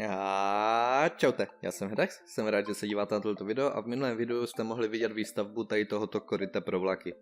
A čaute, já jsem Hedax, jsem rád, že se díváte na toto video a v minulém videu jste mohli vidět výstavbu tady tohoto koryta pro vlaky.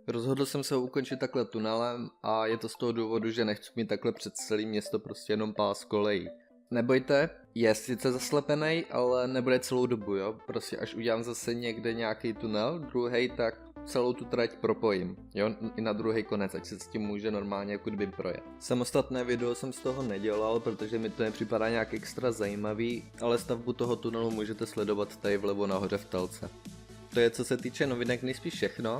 Rozhodl jsem se ho ukončit takhle tunelem a je to z toho důvodu, že nechci mít takhle před celé město prostě jenom pás kolejí. Nebojte, je sice zaslepený, ale nebude celou dobu, jo, prostě až udělám zase někde nějaký tunel, druhý, tak celou tu trať propojím, jo, i na druhý konec, ať se s tím může normálně jako kdyby projet. Samostatné video jsem z toho nedělal, protože mi to nepřipadá nějak extra zajímavý, ale stavbu toho tunelu můžete sledovat tady vlevo nahoře v telce. To je co se týče novinek nejspíš všechno.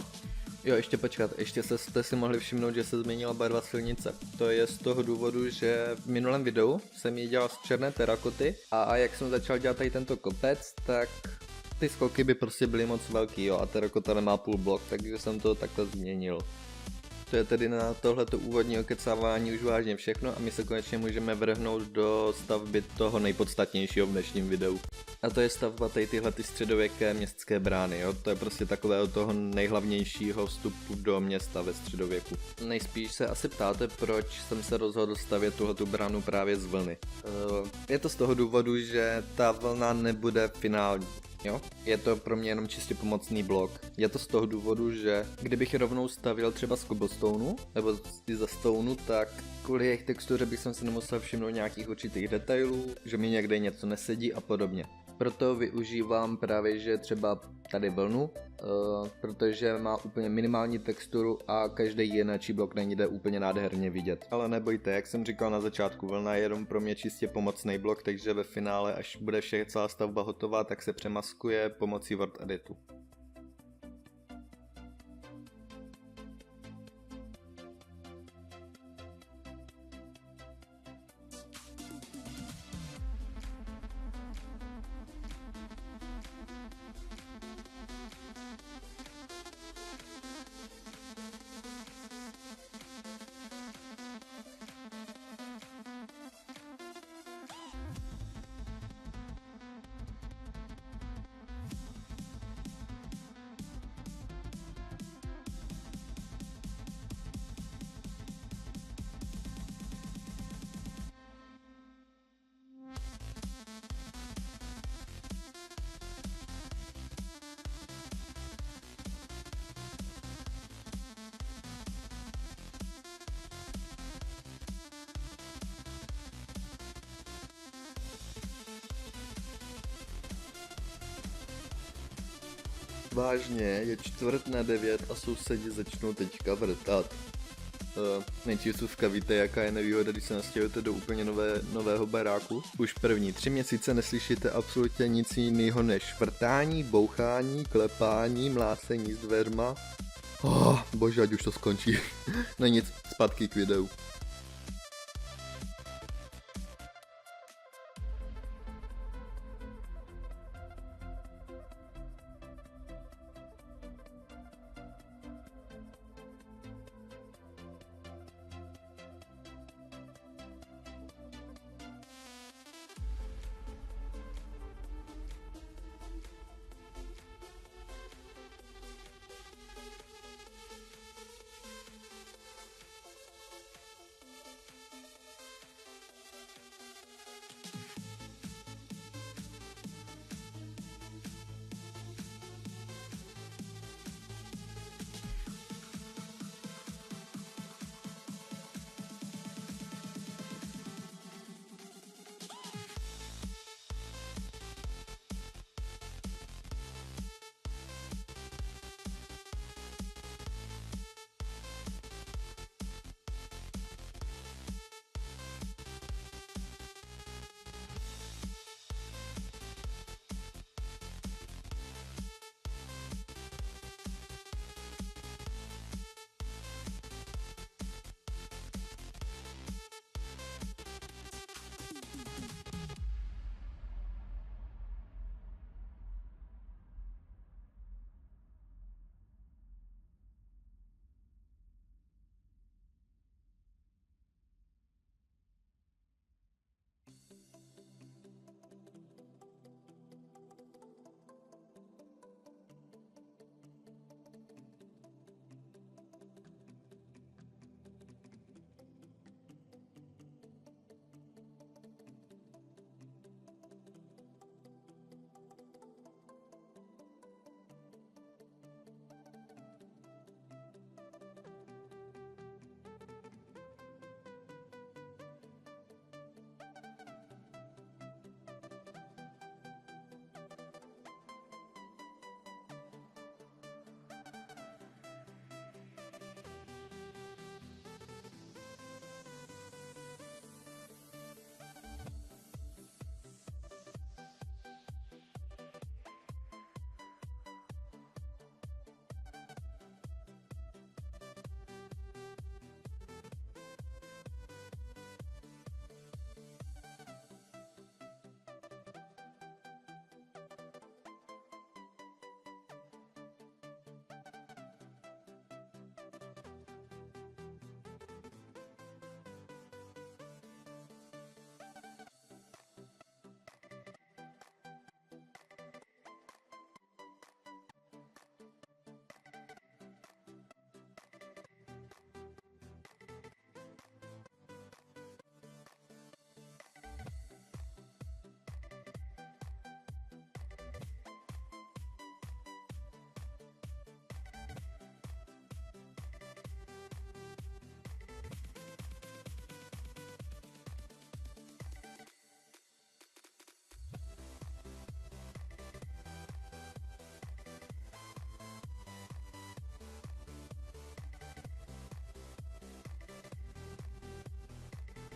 Jo, ještě počkat, ještě jste si mohli všimnout, že se změnila barva silnice. To je z toho důvodu, že v minulém videu jsem ji dělal z černé terakoty a jak jsem začal dělat tady tento kopec, tak ty skoky by prostě byly moc velký, jo, a terakota nemá půl blok, takže jsem to takhle změnil. To je tedy na tohleto úvodní okecávání už vážně všechno a my se konečně můžeme vrhnout do stavby toho nejpodstatnějšího v dnešním videu. A to je stavba tady tyhle středověké městské brány, jo? To je prostě takového toho nejhlavnějšího vstupu do města ve středověku. Nejspíš se asi ptáte, proč jsem se rozhodl stavět tuhletu bránu právě z vlny. Je to z toho důvodu, že ta vlna nebude finální. Jo? Je to pro mě jenom čistě pomocný blok. Je to z toho důvodu, že kdybych rovnou stavil třeba z cobblestoneu, nebo ze stoneu, tak kvůli jejich textuře bych si nemusel všimnout nějakých určitých detailů, že mi někde něco nesedí a podobně. Proto využívám právě že třeba tady vlnu, protože má úplně minimální texturu a každý jináčí blok není jde úplně nádherně vidět. Ale nebojte, jak jsem říkal na začátku, vlna je jenom pro mě čistě pomocný blok, takže ve finále, až bude celá stavba hotová, tak se přemaskuje pomocí Word Editu. Vážně, je 8:45 a sousedi začnou teďka vrtat. Nejčístovka, víte, jaká je nevýhoda, když se nastěhujete do úplně nového baráku? Už první 3 měsíce neslyšíte absolutně nic jiného než vrtání, bouchání, klepání, mlácení s dveřma. Bože, ať už to skončí. No nic, zpátky k videu.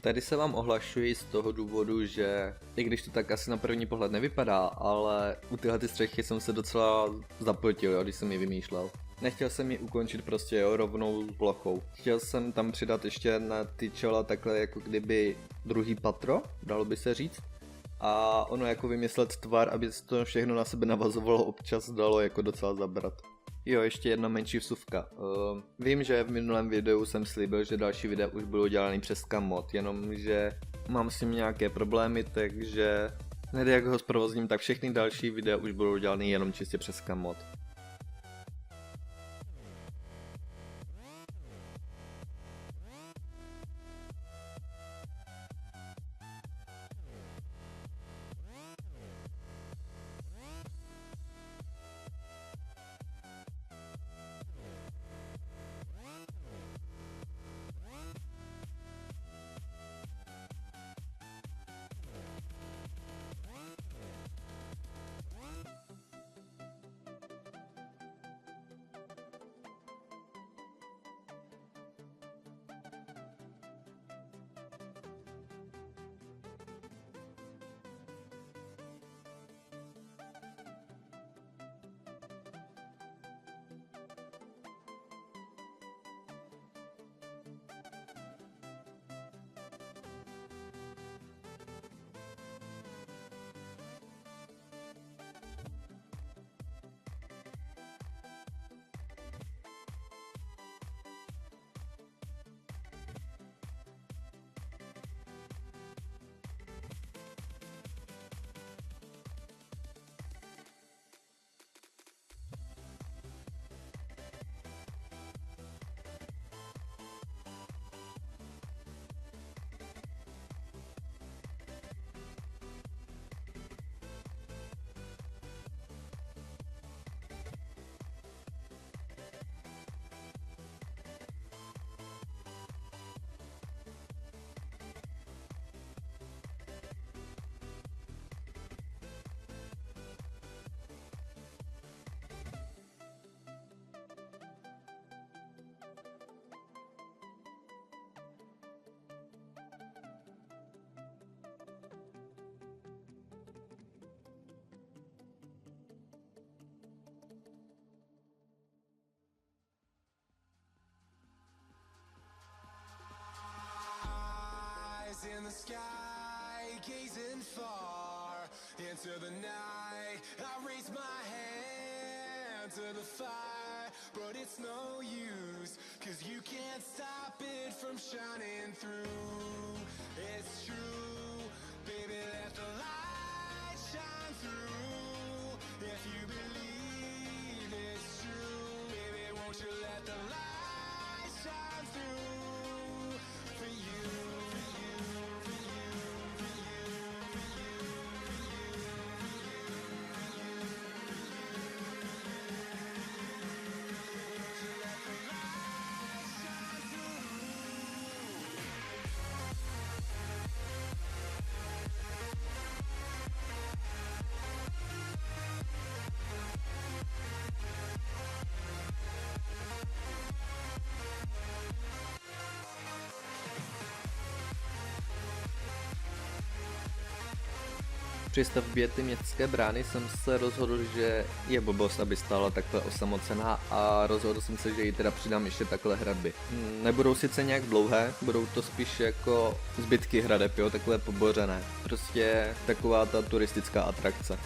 Tady se vám ohlašuji z toho důvodu, že i když to tak asi na první pohled nevypadá, ale u tyhle ty střechy jsem se docela zapotil, jo, když jsem ji vymýšlel. Nechtěl jsem ji ukončit prostě jo, rovnou plochou. Chtěl jsem tam přidat ještě na ty čela takhle jako kdyby druhý patro, dalo by se říct. A ono jako vymyslet tvar, aby se to všechno na sebe navazovalo, občas dalo jako docela zabrat. Jo, ještě jedna menší vsuvka. Vím, že v minulém videu jsem slíbil, že další videa už budou dělaný přes Cammod, jenomže mám s tím nějaké problémy, takže hned jak ho zprovozním, tak všechny další videa už budou dělaný jenom čistě přes Cammod. In the sky, gazing far into the night, I raise my hand to the fire, but it's no use, 'cause you can't stop it from shining through. It's true, baby, let the light shine through. If you believe it's true, baby, won't you let the light shine through for you. Při stavbě ty městské brány jsem se rozhodl, že je blbost, aby stála takhle osamocená a rozhodl jsem se, že ji teda přidám ještě takhle hradby. Nebudou sice nějak dlouhé, budou to spíš jako zbytky hradeb, jo, takhle pobořené. Prostě taková ta turistická atrakce.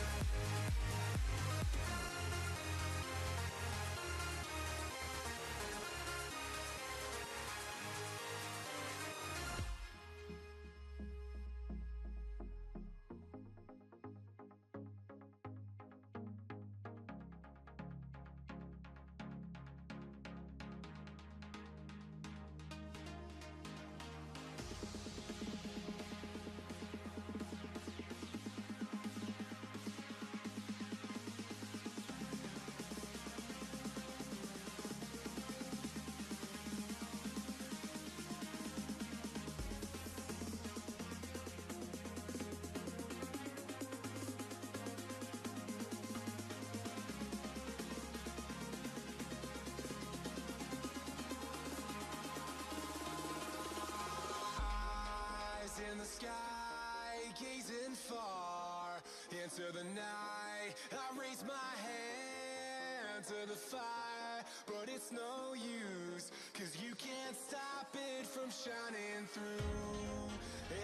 the sky, gazing far into the night. I raise my hand to the fire, but it's no use, 'cause you can't stop it from shining through.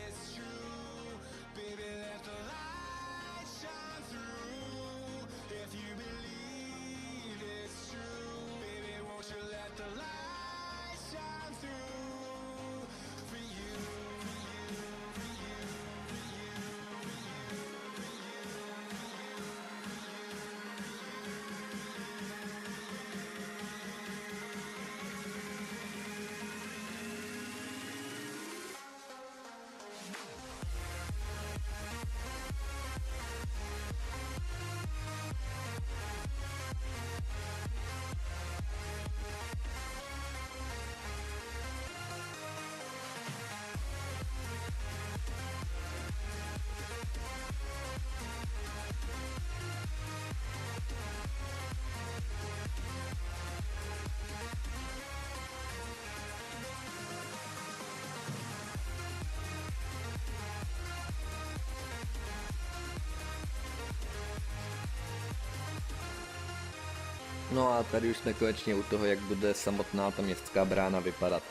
It's true, baby, let the light shine through. If you believe it's true, baby, won't you let the light shine through for you, for you, for you, for you, for you, for No a tady už jsme konečně u toho, jak bude samotná ta městská brána vypadat.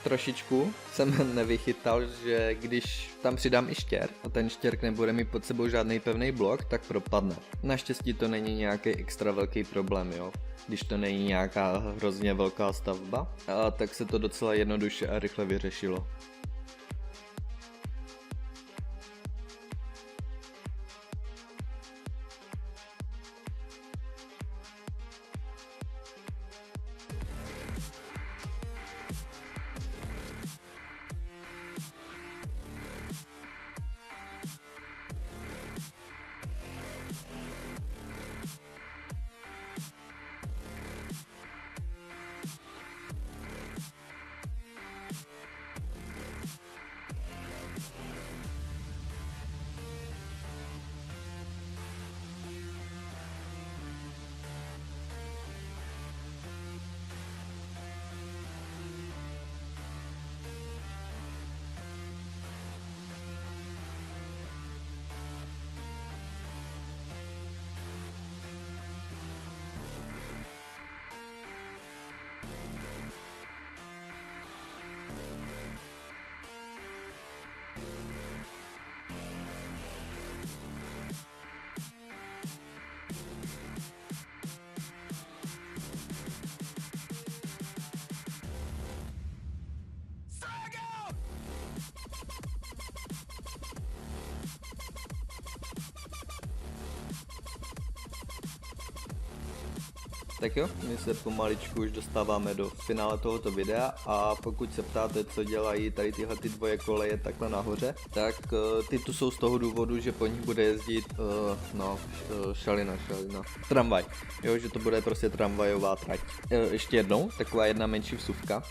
Trošičku jsem nevychytal, že když tam přidám i štěrk a ten štěrk nebude mít pod sebou žádný pevný blok, tak propadne. Naštěstí to není nějaký extra velký problém, jo. Když to není nějaká hrozně velká stavba, tak se to docela jednoduše a rychle vyřešilo. Tak jo, my se pomaličku už dostáváme do finále tohoto videa a pokud se ptáte, co dělají tady tyhle ty dvoje koleje takhle nahoře, tak ty tu jsou z toho důvodu, že po nich bude jezdit, šalina, tramvaj, jo, že to bude prostě tramvajová trať. Ještě jednou, taková jedna menší vsuvka.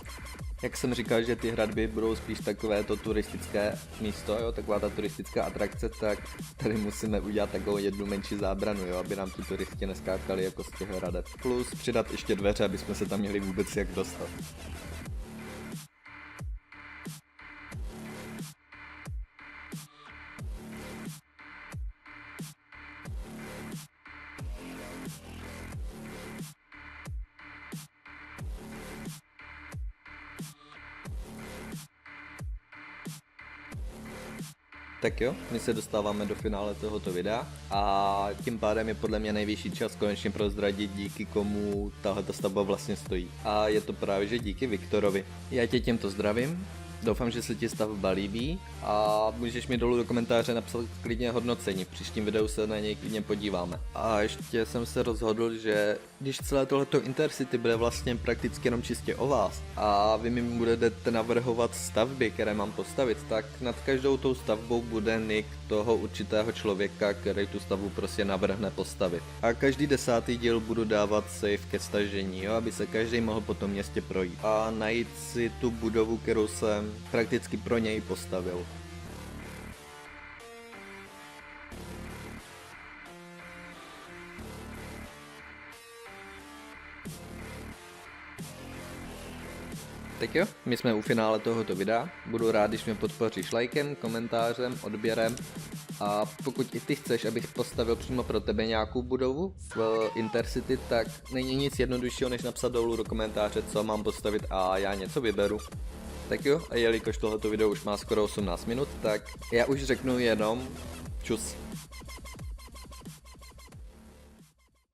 Jak jsem říkal, že ty hradby budou spíš takové to turistické místo, jo, taková ta turistická atrakce, tak tady musíme udělat takovou jednu menší zábranu, jo, aby nám tu turisti neskákali jako z těch hradeb. Plus přidat ještě dveře, aby jsme se tam měli vůbec jak dostat. Tak jo, my se dostáváme do finále tohoto videa a tím pádem je podle mě nejvyšší čas konečně prozradit, díky komu tahle stavba vlastně stojí. A je to právě že díky Viktorovi. Já tě tímto zdravím, doufám, že se ti stavba líbí a můžeš mi dolů do komentáře napsat klidně hodnocení, v příštím videu se na něj klidně podíváme. A ještě jsem se rozhodl, že když celé tohleto Intercity bude vlastně prakticky jenom čistě o vás a vy mi budete navrhovat stavby, které mám postavit, tak nad každou tou stavbou bude nick toho určitého člověka, který tu stavbu prostě navrhne postavit. A každý 10. díl budu dávat save ke stažení, jo, aby se každý mohl po tom městě projít a najít si tu budovu, kterou jsem prakticky pro něj postavil. Tak jo, my jsme u finále tohoto videa. Budu rád, když mě podpoříš lajkem, komentářem, odběrem. A pokud i ty chceš, abych postavil přímo pro tebe nějakou budovu v Intercity, tak není nic jednoduššího, než napsat dolů do komentáře, co mám postavit a já něco vyberu. Tak jo, a jelikož tohoto video už má skoro 18 minut, tak já už řeknu jenom čus.